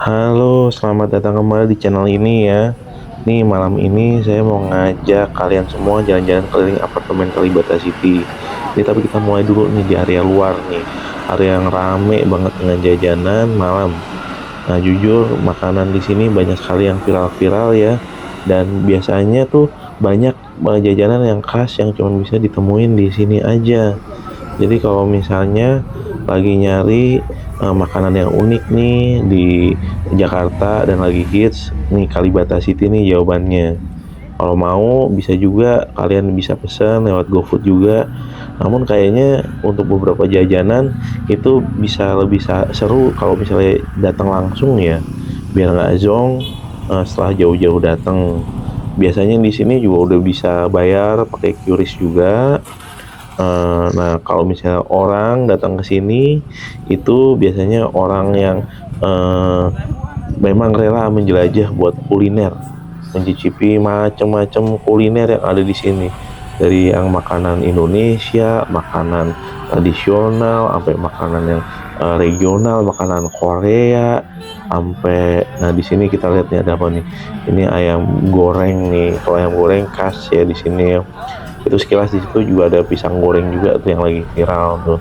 Halo, selamat datang kembali di channel ini ya. Nih malam ini saya mau ngajak kalian semua jalan-jalan keliling apartemen Kalibata City. Tapi kita mulai dulu nih di area luar nih, area yang rame banget dengan jajanan malam. Nah jujur makanan di sini banyak sekali yang viral-viral ya. Dan biasanya tuh banyak jajanan yang khas yang cuma bisa ditemuin di sini aja. Jadi kalau misalnya lagi nyari makanan yang unik nih di Jakarta dan lagi hits nih, Kalibata City nih jawabannya. Kalau mau bisa juga kalian bisa pesan lewat GoFood juga. Namun kayaknya untuk beberapa jajanan itu bisa lebih seru kalau misalnya datang langsung ya, biar nggak zong setelah jauh-jauh datang. Biasanya di sini juga udah bisa bayar pakai QRIS juga. Nah, kalau misalnya orang datang ke sini, itu biasanya orang yang eh, memang rela menjelajah buat kuliner, mencicipi macam-macam kuliner yang ada di sini. Dari yang makanan Indonesia, makanan tradisional, sampai makanan yang regional, makanan Korea, sampai nah di sini kita lihat nih ada apa nih? Ini ayam goreng nih. Kalau ayam goreng khas ya di sini ya. Itu sekilas di situ juga ada pisang goreng juga tuh yang lagi viral tuh.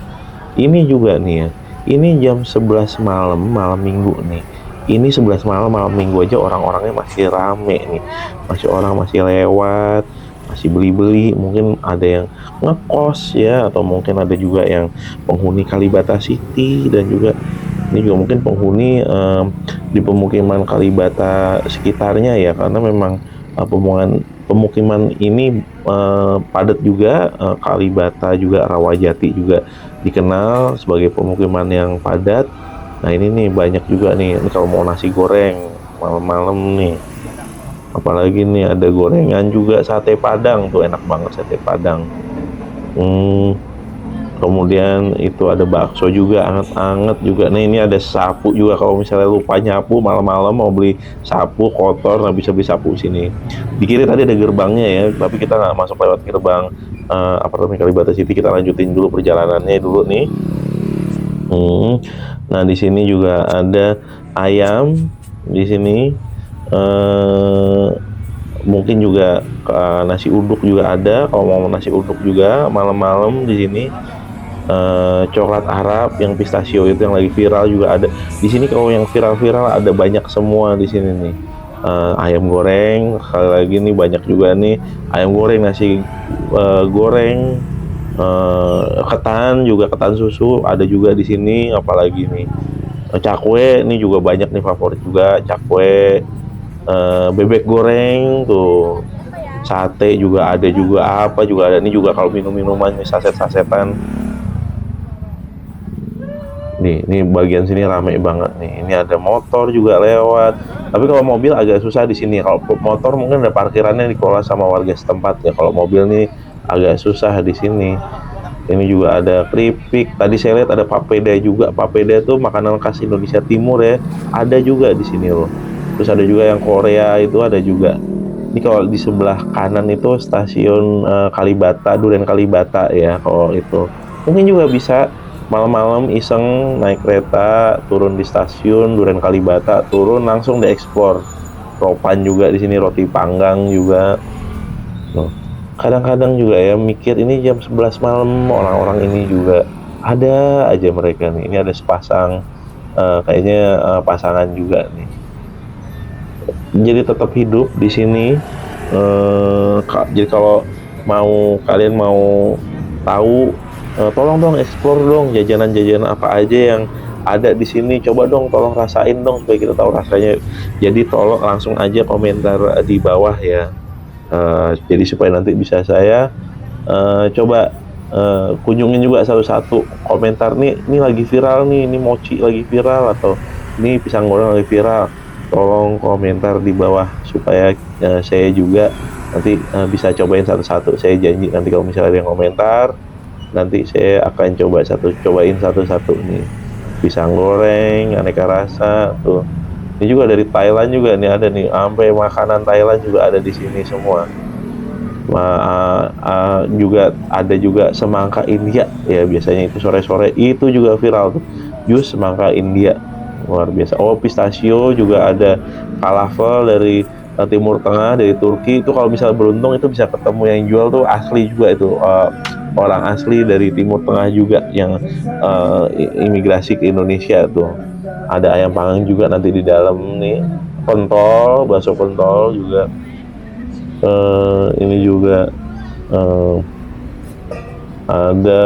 Ini juga nih ya, ini jam 11 malam, malam minggu nih. Ini 11 malam, malam minggu aja orang-orangnya masih rame nih. Masih orang masih lewat, masih beli-beli. Mungkin ada yang ngekos ya, atau mungkin ada juga yang penghuni Kalibata City. Dan juga ini juga mungkin penghuni di pemukiman Kalibata sekitarnya ya, karena memang pemukiman ini padat juga. Kalibata juga, Rawajati juga dikenal sebagai pemukiman yang padat. Nah ini nih banyak juga nih, ini kalau mau nasi goreng malam-malam nih, apalagi nih ada gorengan juga, sate Padang tuh enak banget, sate Padang. hmm, Kemudian itu ada bakso juga anget-anget juga. Nah ini ada sapu juga, kalau misalnya lupa nyapu malam-malam mau beli sapu kotor, nah bisa beli sapu sini. Di kiri tadi ada gerbangnya ya, tapi kita nggak masuk lewat gerbang apartemen Kalibata City. Kita lanjutin dulu perjalanannya dulu nih. Hmm. Nah di sini juga ada ayam di sini. eh Mungkin juga nasi uduk juga ada, kalau mau nasi uduk juga malam-malam di sini. Coklat Arab yang pistachio itu yang lagi viral juga ada di sini. Kalau yang viral-viral ada banyak semua di sini nih. Ayam goreng sekali lagi nih banyak juga nih, ayam goreng, nasi goreng, ketan juga, ketan susu ada juga di sini. Apalagi nih cakwe ini juga banyak nih, favorit juga cakwe. Bebek goreng tuh, sate juga ada, juga apa juga ada. Ini juga kalau minum-minuman saset-sasetan. Nih, ini bagian sini rame banget nih. Ini ada motor juga lewat. Tapi kalau mobil agak susah di sini. Kalau motor mungkin ada parkirannya dikelola sama warga setempat ya. Kalau mobil nih agak susah di sini. Ini juga ada keripik. Tadi saya lihat ada papeda juga. Papeda itu makanan khas Indonesia Timur ya. Ada juga di sini loh. Terus ada juga yang Korea itu ada juga. Ini kalau di sebelah kanan itu stasiun Kalibata, Duren Kalibata ya. Kalau itu mungkin juga bisa malam-malam iseng naik kereta turun di stasiun Duren Kalibata, turun langsung dieksplor. Ropan juga di sini, roti panggang juga. Loh, kadang-kadang juga ya mikir ini jam 11 malam orang-orang ini juga ada aja mereka nih. Ini ada sepasang kayaknya pasangan juga nih. Jadi tetap hidup di sini. Jadi kalau kalian mau tahu, tolong dong explore dong jajanan-jajanan apa aja yang ada di sini. Coba dong tolong rasain dong supaya kita tahu rasanya. Jadi tolong langsung aja komentar di bawah ya. Jadi supaya nanti bisa saya coba kunjungin juga satu-satu komentar nih, ini lagi viral nih, ini mochi lagi viral, atau ini pisang goreng lagi viral. Tolong komentar di bawah supaya saya juga nanti bisa cobain satu-satu. Saya janji nanti kalau misalnya ada yang komentar, nanti saya akan cobain satu-satu nih. Pisang goreng aneka rasa tuh. Ini juga dari Thailand juga nih ada nih, sampai makanan Thailand juga ada di sini semua. Juga ada juga semangka India ya, biasanya itu sore-sore itu juga viral tuh, jus semangka India. luar biasa. Oh, pistachio juga ada, falafel dari Timur Tengah, dari Turki. Itu kalau misalnya beruntung itu bisa ketemu yang jual tuh asli juga itu, orang asli dari Timur Tengah juga yang imigrasi ke Indonesia tuh. Ada ayam panggang juga nanti di dalam nih, pentol, bakso pentol juga. Ini juga eh, ada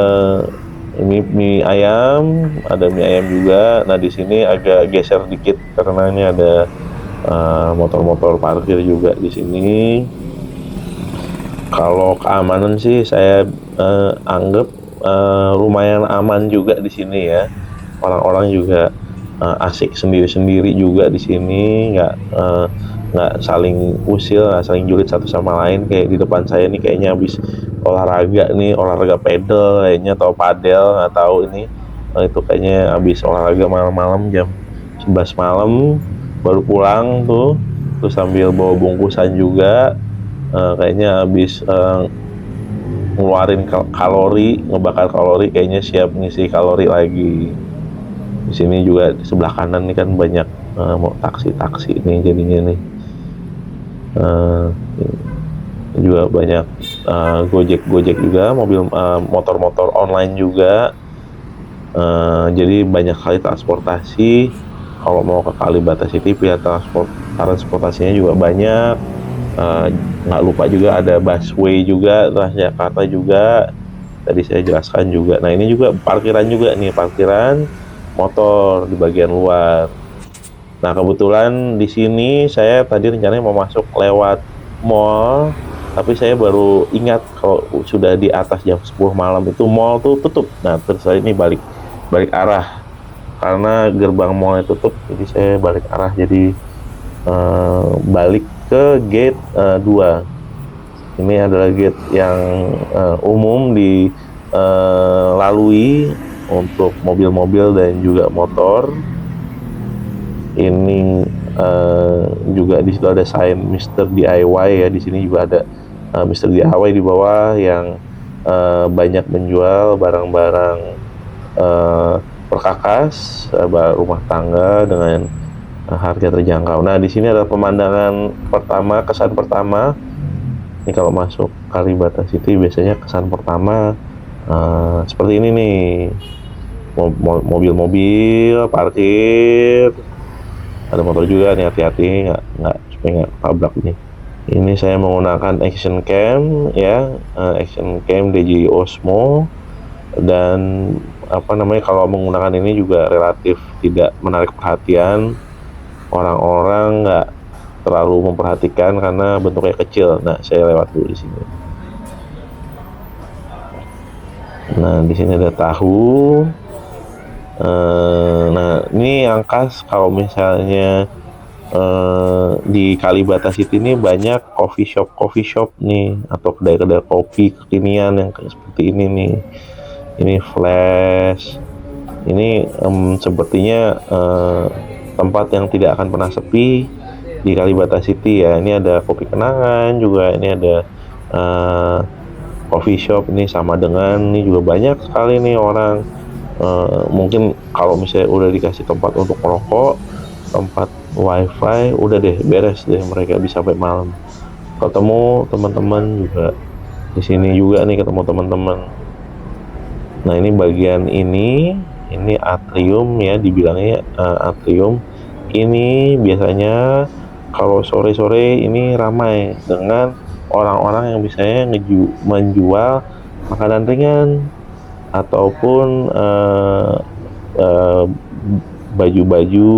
mie ayam, ada mie ayam juga. Nah di sini agak geser dikit karena ini ada motor-motor parkir juga di sini. Kalau keamanan sih saya anggap lumayan aman juga di sini ya. Orang-orang juga asik sendiri-sendiri juga di sini, nggak saling usil, nggak saling julid satu sama lain. Kayak di depan saya nih kayaknya habis olahraga nih, olahraga pedal kayaknya, atau padel nggak tahu ini. Itu kayaknya habis olahraga malam-malam jam 11 malam baru pulang tuh, terus sambil bawa bungkusan juga. Kayaknya habis ngeluarin kalori, ngebakar kalori, kayaknya siap ngisi kalori lagi. Di sini juga di sebelah kanan nih kan banyak mau taksi-taksi nih jadinya nih. Uh, juga banyak Gojek juga, mobil motor-motor online juga. Jadi banyak kali transportasi. Kalau mau ke Kalibata City, pilihan transportasinya juga banyak. Nggak lupa juga ada busway juga, Transjakarta juga. Tadi saya jelaskan juga. Nah ini juga parkiran juga nih, parkiran motor di bagian luar. Nah kebetulan di sini saya tadi rencananya mau masuk lewat mall, tapi saya baru ingat kalau sudah di atas jam 10 malam itu mall tuh tutup. Nah terus saya ini balik balik arah karena gerbang mallnya tutup, jadi saya balik arah, jadi balik ke gate 2. Ini adalah gate yang umum dilalui untuk mobil-mobil dan juga motor. Ini juga di situ ada sign Mr. DIY ya. Di sini juga ada Mr. DIY di bawah yang banyak menjual barang-barang perkakas, rumah tangga dengan harga terjangkau. Nah, di sini ada pemandangan pertama, kesan pertama. Ini kalau masuk Kalibata City biasanya kesan pertama seperti ini nih. Mobil-mobil parkir, ada motor juga nih, hati-hati nggak supaya nggak tabrak nih. Ini saya menggunakan action cam ya, action cam DJI Osmo. Dan apa namanya, kalau menggunakan ini juga relatif tidak menarik perhatian orang-orang, nggak terlalu memperhatikan karena bentuknya kecil. Nah saya lewat dulu di sini. Nah di sini ada tahu. Nah ini yang khas kalau misalnya di Kalibata City ini banyak coffee shop nih, atau kedai-kedai kopi kekinian yang kayak seperti ini nih. Ini Flash. Ini sepertinya tempat yang tidak akan pernah sepi di Kalibata City ya. Ini ada kopi kenangan juga. Ini ada coffee shop ini sama dengan ini juga banyak sekali nih orang. Mungkin kalau misalnya udah dikasih tempat untuk merokok, tempat wifi, udah deh beres deh, mereka bisa sampai malam. Ketemu teman-teman juga di sini juga nih, ketemu teman-teman. Nah ini bagian ini atrium ya, dibilangnya atrium. Ini biasanya kalau sore-sore ini ramai dengan orang-orang yang misalnya menjual makanan ringan ataupun baju-baju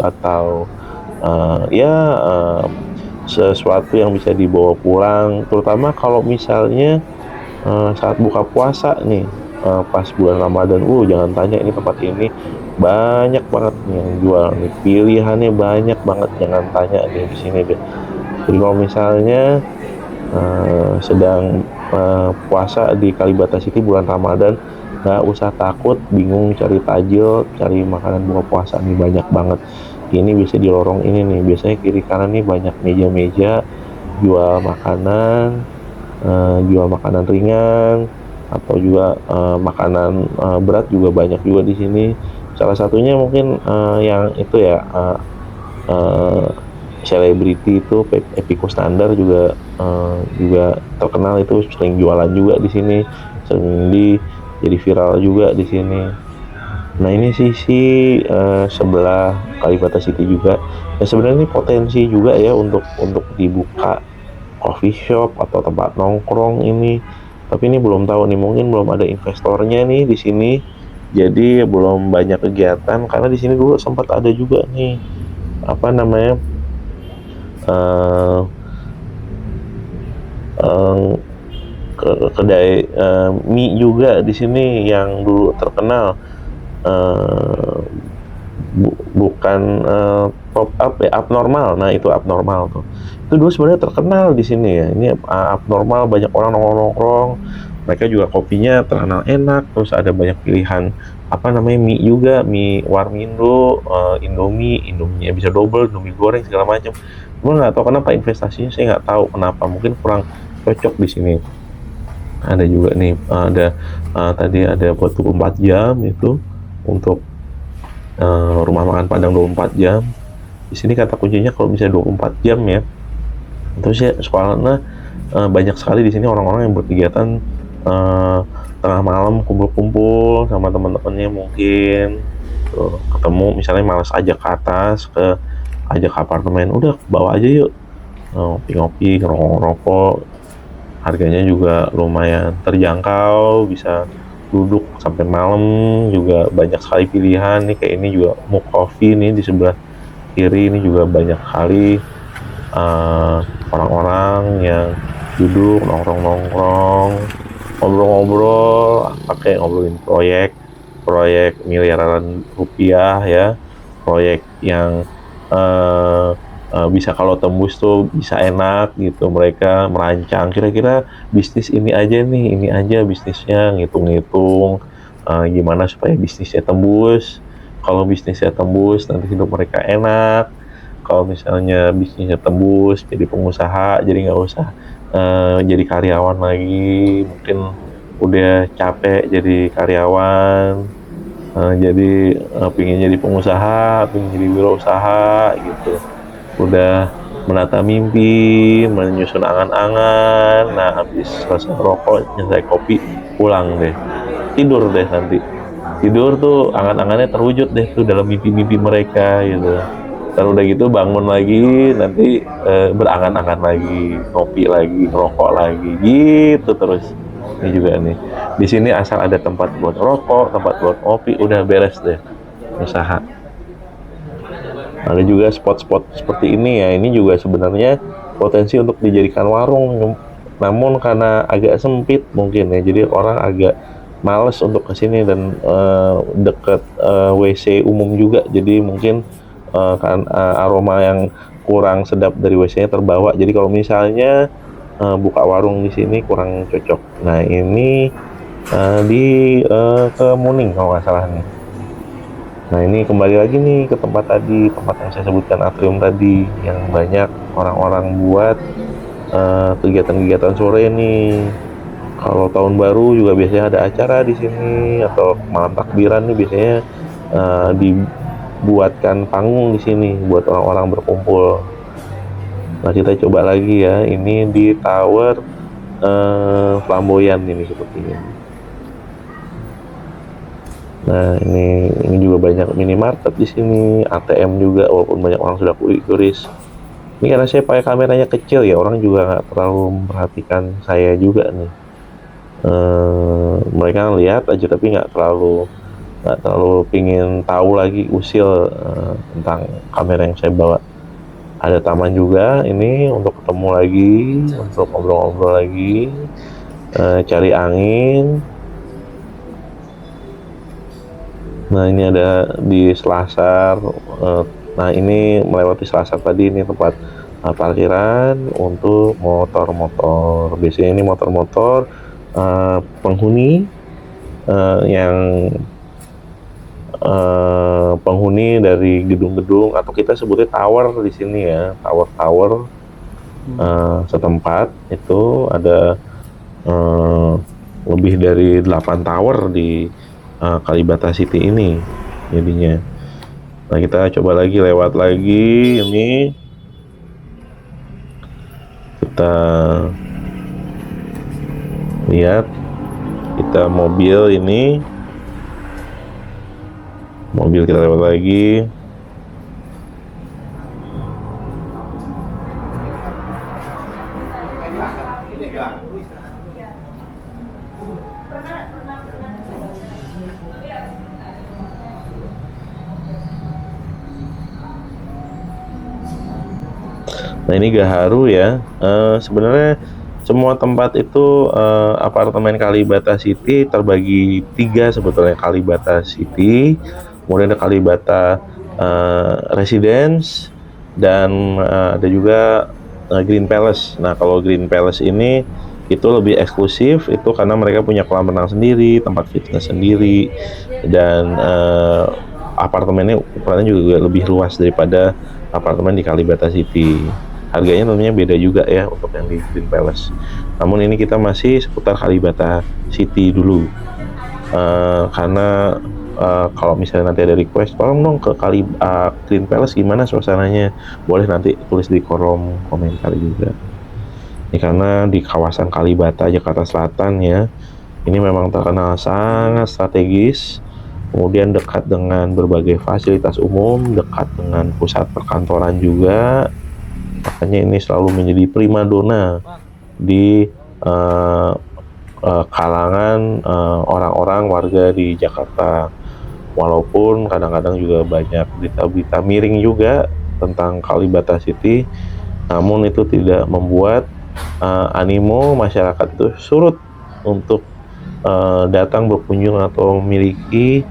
atau sesuatu yang bisa dibawa pulang, terutama kalau misalnya saat buka puasa nih, pas bulan Ramadan. Jangan tanya, ini tempat ini banyak banget yang jual nih, pilihannya banyak banget, jangan tanya nih di sini deh. Jadi kalau misalnya sedang puasa di Kalibata City bulan Ramadan, nggak usah takut bingung cari tajil, cari makanan buka puasa nih, banyak banget. Ini bisa di lorong ini nih, biasanya kiri kanan nih banyak meja-meja jual makanan, ringan atau juga makanan berat juga banyak juga di sini. Salah satunya mungkin yang itu ya, eh, selebriti itu Epy Kusnandar juga terkenal, itu sering jualan juga di sini, sering jadi viral juga di sini. Nah ini sisi sebelah Kalibata City juga. Ya sebenarnya ini potensi juga ya untuk dibuka coffee shop atau tempat nongkrong ini. Tapi ini belum tahu nih, mungkin belum ada investornya nih di sini. Jadi belum banyak kegiatan, karena di sini dulu sempat ada juga nih apa namanya, eh eh, kedai mie juga di sini yang dulu terkenal, eh, bukan pop up ya, abnormal. Nah itu abnormal tuh, itu dulu sebenarnya terkenal di sini ya. Ini abnormal, banyak orang nongkrong nongkrong, mereka juga kopinya terkenal enak, terus ada banyak pilihan apa namanya mie juga, mie warmindo, indomie bisa double, indomie goreng segala macam. Cuma nggak tahu kenapa investasinya, saya nggak tahu kenapa, mungkin kurang cocok di sini. Ada juga nih, ada tadi ada buat 24 jam itu untuk rumah makan Padang 24 jam. Di sini kata kuncinya kalau misalnya 24 jam ya. Terus ya soalnya banyak sekali di sini orang-orang yang berkegiatan uh, tengah malam kumpul-kumpul sama teman-temannya mungkin. Tuh, ketemu misalnya malas ajak ke atas, ajak ke apartemen, udah bawa aja yuk, ngopi-ngopi, ngerokok-ngerokok, harganya juga lumayan terjangkau, bisa duduk sampai malam, juga banyak sekali pilihan nih. Kayak ini juga Muk Coffee nih di sebelah kiri, ini juga banyak sekali uh, orang-orang yang duduk nongkrong-nongkrong, ngobrol-ngobrol, pakai ngobrolin proyek miliaran rupiah ya, proyek yang uh, bisa kalau tembus tuh bisa enak gitu. Mereka merancang kira-kira bisnis ini aja bisnisnya, ngitung-ngitung gimana supaya bisnisnya tembus. Kalau bisnisnya tembus nanti hidup mereka enak. Kalau misalnya bisnisnya tembus jadi pengusaha, jadi nggak usah jadi karyawan lagi, mungkin udah capek jadi karyawan, jadi pingin jadi pengusaha, pingin jadi wirausaha gitu, udah menata mimpi, menyusun angan-angan. Nah habis selesai rokok, selesai kopi, pulang deh, tidur deh nanti. Tidur tuh angan-angannya terwujud deh tuh dalam mimpi-mimpi mereka gitu. Terus udah gitu bangun lagi, nanti berangan-angan lagi, ngopi lagi, ngerokok lagi, gitu terus. Ini juga nih, di sini asal ada tempat buat rokok, tempat buat ngopi, udah beres deh usaha. Ada juga spot-spot seperti ini ya, ini juga sebenarnya potensi untuk dijadikan warung, namun karena agak sempit mungkin ya, jadi orang agak males untuk kesini, dan deket WC umum juga, jadi mungkin kan aroma yang kurang sedap dari WC-nya terbawa. Jadi kalau misalnya buka warung di sini kurang cocok. Nah ini di Kemuning kalau nggak salah nih. Nah ini kembali lagi nih ke tempat tadi, tempat yang saya sebutkan, atrium tadi, yang banyak orang-orang buat kegiatan-kegiatan sore nih. Kalau tahun baru juga biasanya ada acara di sini, atau malam takbiran nih biasanya dibuatkan panggung di sini buat orang-orang berkumpul. Nah kita coba lagi ya, ini di Tower Flamboyan ini sepertinya. Nah ini juga banyak minimarket di sini, ATM juga, walaupun banyak orang sudah kuris. Ini karena saya pakai kameranya kecil ya, orang juga nggak terlalu memperhatikan saya juga nih. Mereka lihat aja tapi nggak terlalu pingin tahu lagi usil tentang kamera yang saya bawa. Ada taman juga ini untuk ketemu lagi, untuk ngobrol-ngobrol lagi, cari angin. Nah ini ada di Selasar. Nah ini melewati Selasar tadi, ini tempat parkiran untuk motor-motor. Biasanya ini motor-motor penghuni yang penghuni dari gedung-gedung, atau kita sebutnya tower di sini ya, tower-tower setempat. Itu ada lebih dari 8 tower di Kalibata City ini jadinya. Nah, kita coba lagi lewat lagi ini. Kita lihat, kita mobil ini, mobil kita lewat lagi. Nah, ini Gaharu ya. Sebenarnya semua tempat itu, apartemen Kalibata City terbagi tiga sebetulnya. Kalibata City, kemudian ada Kalibata Residence, dan ada juga Green Palace. Nah, kalau Green Palace ini itu lebih eksklusif, itu karena mereka punya kolam renang sendiri, tempat fitness sendiri, dan apartemennya ukurannya juga lebih luas daripada apartemen di Kalibata City. Harganya tentunya beda juga ya untuk yang di Green Palace. Namun ini kita masih seputar Kalibata City dulu. Karena kalau misalnya nanti ada request, tolong dong ke Green Palace gimana suasananya, boleh nanti tulis di kolom komentar juga. Ini karena di kawasan Kalibata, Jakarta Selatan ya, ini memang terkenal sangat strategis, kemudian dekat dengan berbagai fasilitas umum, dekat dengan pusat perkantoran juga. Makanya ini selalu menjadi primadona di kalangan orang-orang warga di Jakarta. Walaupun kadang-kadang juga banyak berita-berita miring juga tentang Kalibata City, namun itu tidak membuat animo masyarakat itu surut untuk datang berkunjung atau memiliki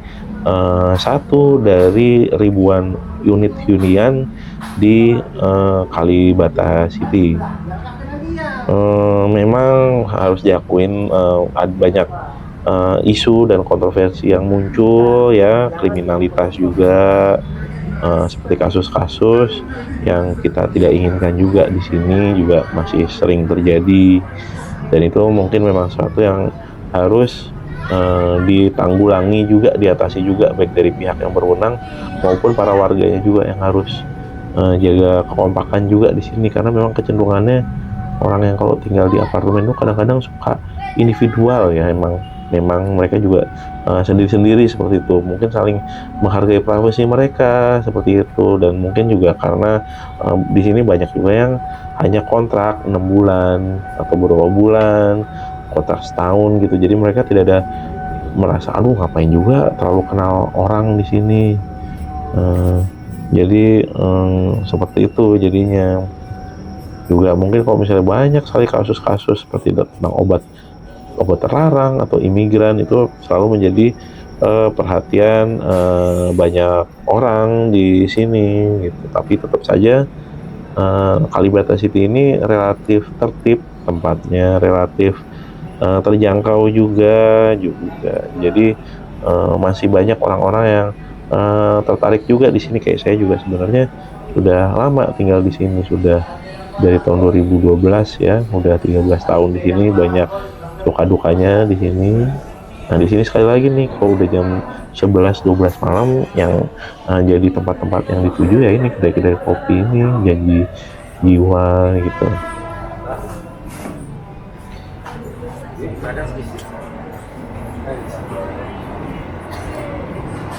satu dari ribuan unit hunian di Kalibata City. Memang harus diakuin ada banyak isu dan kontroversi yang muncul ya, kriminalitas juga, seperti kasus-kasus yang kita tidak inginkan juga di sini juga masih sering terjadi, dan itu mungkin memang sesuatu yang harus ditanggulangi juga, diatasi juga, baik dari pihak yang berwenang maupun para warganya juga yang harus jaga kekompakan juga di sini, karena memang kecenderungannya orang yang kalau tinggal di apartemen itu kadang-kadang suka individual ya, memang mereka juga sendiri-sendiri seperti itu, mungkin saling menghargai privasi mereka seperti itu, dan mungkin juga karena di sini banyak juga yang hanya kontrak 6 bulan atau beberapa bulan, kontrak setahun gitu, jadi mereka tidak ada merasa aduh ngapain juga terlalu kenal orang di sini. Jadi seperti itu jadinya. Juga mungkin kalau misalnya banyak sekali kasus-kasus seperti tentang obat terlarang atau imigran, itu selalu menjadi perhatian banyak orang di sini gitu. Tapi tetap saja Kalibata City ini relatif tertib tempatnya, relatif terjangkau juga. Jadi masih banyak orang-orang yang tertarik juga di sini, kayak saya juga sebenarnya sudah lama tinggal di sini, sudah dari tahun 2012 ya, udah 13 tahun di sini, banyak suka dukanya di sini. Nah, di sini sekali lagi nih, kalau udah jam 11-12 malam yang jadi tempat-tempat yang dituju ya ini kedai-kedai kopi ini, Janji Jiwa gitu.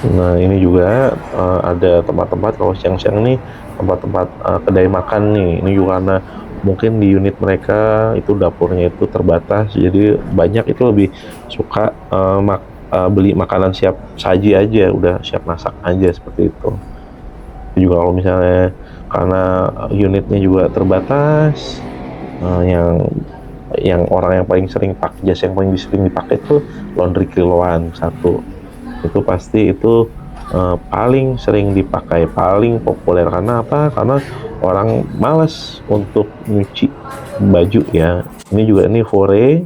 Nah, ini juga ada tempat-tempat kalau siang-siang nih, tempat-tempat kedai makan nih. Ini juga karena mungkin di unit mereka itu dapurnya itu terbatas, jadi banyak itu lebih suka beli makanan siap saji aja, udah siap masak aja seperti itu. Juga kalau misalnya karena unitnya juga terbatas, yang orang yang paling sering pakai, jasa yang paling sering dipakai itu laundry kiloan satu. Itu pasti itu paling sering dipakai, paling populer. Karena apa? Karena orang malas untuk nyuci baju ya. Ini juga ini Fore.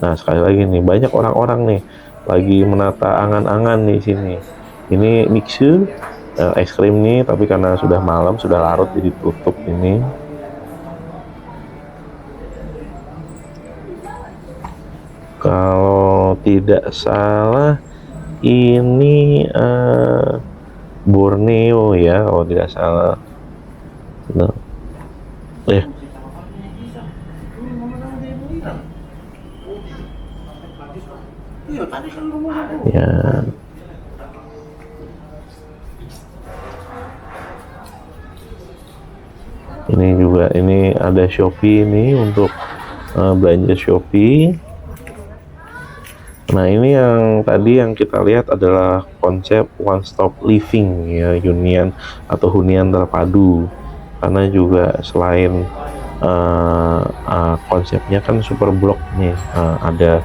Nah, sekali lagi nih banyak orang-orang nih lagi menata angan-angan di sini. Ini Mixu es krim nih, tapi karena sudah malam, sudah larut, jadi tutup ini. Kalau tidak salah ini Borneo ya, kalau tidak salah. Nah, eh ya, ini juga, ini ada Shopee ini untuk belanja Shopee. Nah, ini yang tadi yang kita lihat adalah konsep one stop living ya, hunian terpadu. Karena juga selain konsepnya kan super blok nih, ada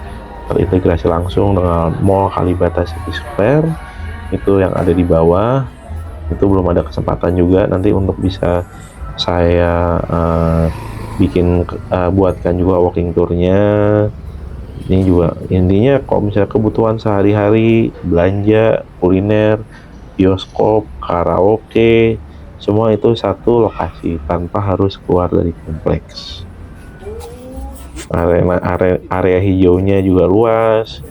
terintegrasi langsung dengan Mall Kalibata City Square itu yang ada di bawah. Itu belum ada kesempatan juga nanti untuk bisa saya buatkan juga walking tournya. Ini juga intinya kalau misalnya kebutuhan sehari-hari, belanja, kuliner, bioskop, karaoke, semua itu satu lokasi tanpa harus keluar dari kompleks. Area hijaunya juga luas.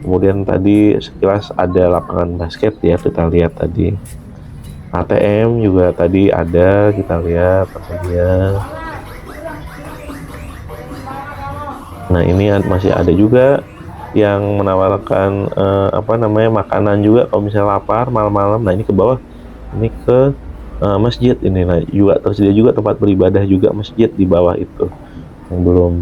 Kemudian tadi sekilas ada lapangan basket ya, kita lihat tadi. ATM juga tadi ada, kita lihat saja. Nah, ini masih ada juga yang menawarkan makanan juga kalau misalnya lapar malam-malam. Nah, ini ke bawah, ini ke masjid ini. Nah, juga tersedia juga tempat beribadah juga, masjid di bawah itu yang belum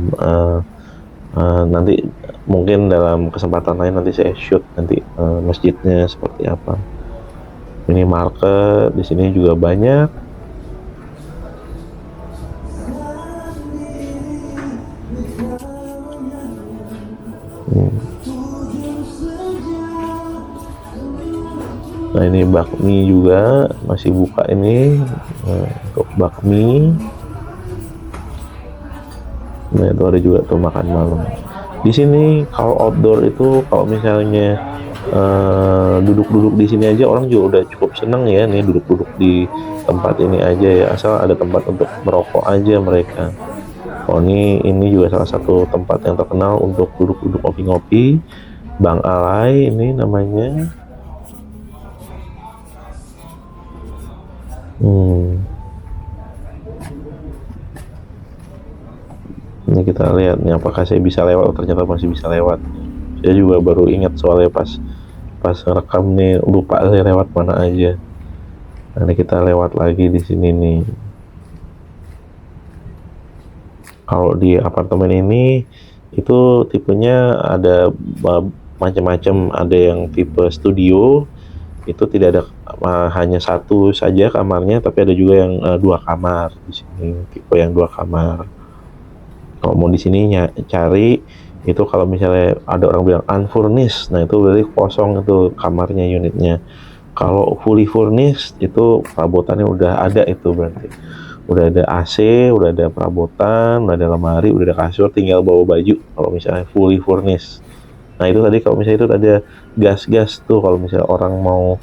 nanti mungkin dalam kesempatan lain nanti saya shoot nanti masjidnya seperti apa. Ini market di sini juga banyak. Nah, ini bakmi juga masih buka ini untuk bakmi. Nah, itu ada juga tuh makan malam. Di sini kalau outdoor itu kalau misalnya duduk-duduk di sini aja orang juga udah cukup seneng ya, nih duduk-duduk di tempat ini aja ya, asal ada tempat untuk merokok aja mereka. Oh, ini juga salah satu tempat yang terkenal untuk duduk-duduk ngopi-ngopi, Bang Alai ini namanya. Ini kita lihat nih apakah saya bisa lewat. Oh, ternyata masih bisa lewat. Saya juga baru ingat soalnya pas rekam nih, lupa saya lewat mana aja. Nah, kita lewat lagi di sini nih. Kalau di apartemen ini itu tipenya ada macam-macam, ada yang tipe studio, itu tidak ada hanya satu saja kamarnya, tapi ada juga yang 2 kamar di sini, tipe yang 2 kamar. Kalau mau di sini cari itu, kalau misalnya ada orang bilang unfurnished, nah itu berarti kosong itu kamarnya, unitnya. Kalau fully furnished itu perabotannya udah ada, itu berarti udah ada AC, udah ada perabotan, udah ada lemari, udah ada kasur, tinggal bawa baju kalau misalnya fully furnished. Nah, itu tadi kalau misalnya itu ada gas-gas tuh, kalau misalnya orang mau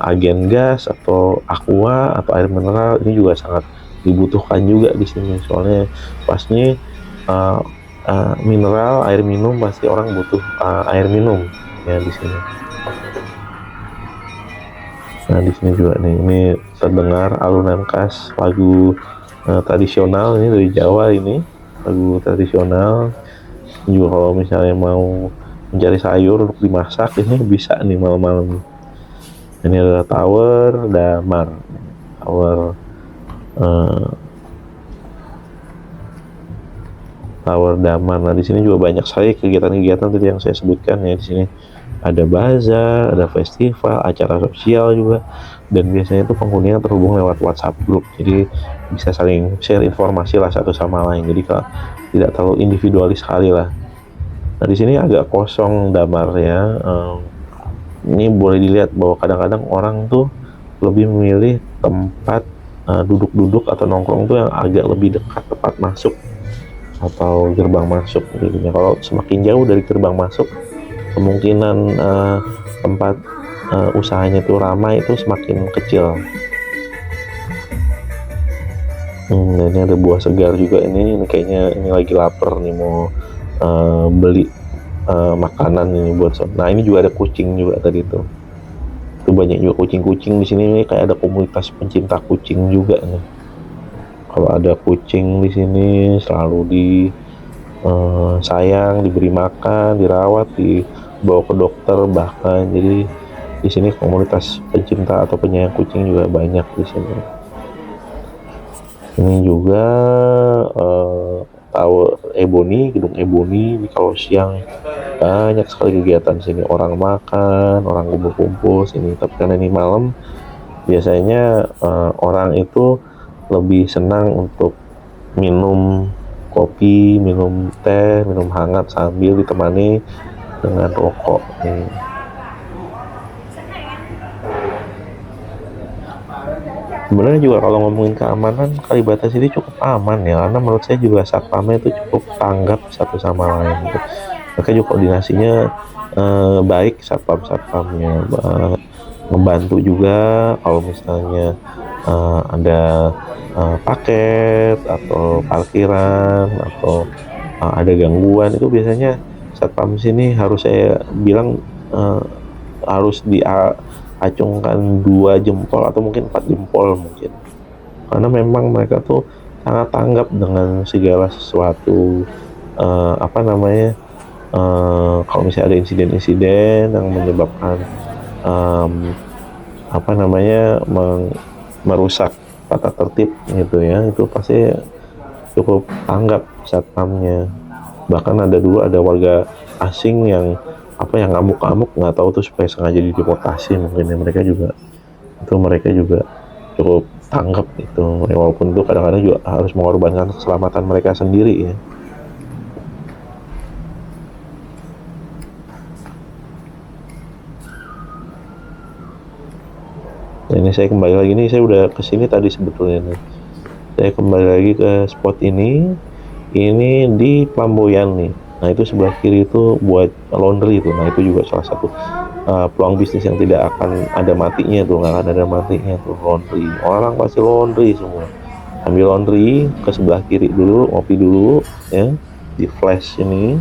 agen gas atau aqua atau air mineral, ini juga sangat dibutuhkan juga di sini. Soalnya pasnya mineral, air minum, pasti orang butuh air minum ya di sini. Nah, di sini juga nih, ini terdengar alunan khas lagu tradisional ini dari Jawa, ini lagu tradisional. Juga kalau misalnya mau mencari sayur untuk dimasak, ini bisa nih malam-malam. Ini adalah Tower Damar, Tower Damar. Nah, di sini juga banyak sekali kegiatan-kegiatan tadi yang saya sebutkan ya. Di sini ada bazar, ada festival, acara sosial juga, dan biasanya itu penghuninya terhubung lewat WhatsApp group, jadi bisa saling share informasi lah satu sama lain, jadi kalau tidak terlalu individualis sekali lah. Nah, di sini agak kosong Damar ya. Ini boleh dilihat bahwa kadang-kadang orang tuh lebih memilih tempat duduk-duduk atau nongkrong tuh yang agak lebih dekat tempat masuk atau gerbang masuk gitu. Kalau semakin jauh dari gerbang masuk, kemungkinan tempat usahanya itu ramai itu semakin kecil. Ini ada buah segar juga, ini kayaknya ini lagi lapar nih, mau beli makanan ini buat Nah, ini juga ada kucing juga tadi tuh Itu banyak juga kucing-kucing di sini nih, kayak ada komunitas pencinta kucing juga nih. Kalau ada kucing di sini selalu sayang, diberi makan, dirawat, dibawa ke dokter bahkan. Jadi di sini komunitas pencinta atau penyayang kucing juga banyak di sini. Ini juga Tower Ebony, gedung Ebony. Kalau siang banyak sekali kegiatan sini, orang makan, orang kumpul-kumpul sini. Tapi karena ini malam, biasanya orang itu lebih senang untuk minum kopi, minum teh, minum hangat sambil ditemani dengan rokok nih. Sebenarnya juga kalau ngomongin keamanan, Kalibata City cukup aman ya, karena menurut saya juga satpamnya itu cukup tanggap satu sama lain gitu. Mereka juga koordinasinya baik, satpam-satpamnya membantu juga kalau misalnya ada paket atau parkiran atau ada gangguan, itu biasanya satpam sini harus saya bilang harus diacungkan 2 jempol atau mungkin 4 jempol mungkin, karena memang mereka tuh sangat tanggap dengan segala sesuatu. Apa namanya, kalau misalnya ada insiden-insiden yang menyebabkan apa namanya merusak tata tertib gitu ya, itu pasti cukup tanggap satpamnya. Bahkan ada warga asing yang ngamuk-ngamuk, nggak tahu tuh supaya sengaja dideportasi mungkin ya, mereka juga cukup tanggap itu, walaupun itu kadang-kadang juga harus mengorbankan keselamatan mereka sendiri ya. Nah, ini saya kembali lagi nih, saya udah kesini tadi sebetulnya nih. Saya kembali lagi ke spot ini di Flamboyan nih. Nah, itu sebelah kiri itu buat laundry itu. Nah, itu juga salah satu peluang bisnis yang tidak akan ada matinya tuh, nggak akan ada matinya tuh, laundry. Orang pasti laundry semua. Ambil laundry ke sebelah kiri dulu, ngopi dulu ya di flash ini.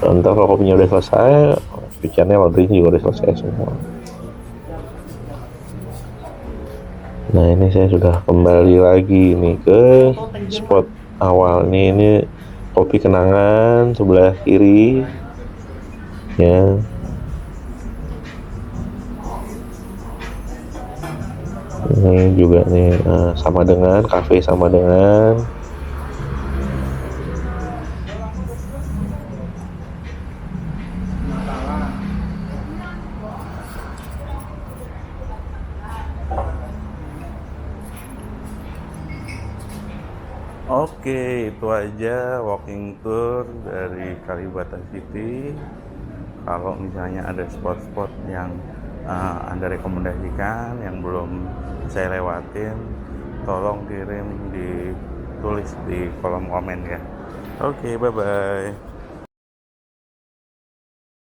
Ntar kalau kopinya udah selesai, cuciannya, laundry juga udah selesai semua. Nah, ini saya sudah kembali lagi nih ke spot awal nih. Ini kopi kenangan sebelah kiri ya. Ini juga nih sama dengan cafe, sama dengan Oke, itu aja walking tour dari Kalibata City. Kalau misalnya ada spot-spot yang Anda rekomendasikan yang belum saya lewatin, tolong ditulis di kolom komen ya. Oke, bye-bye.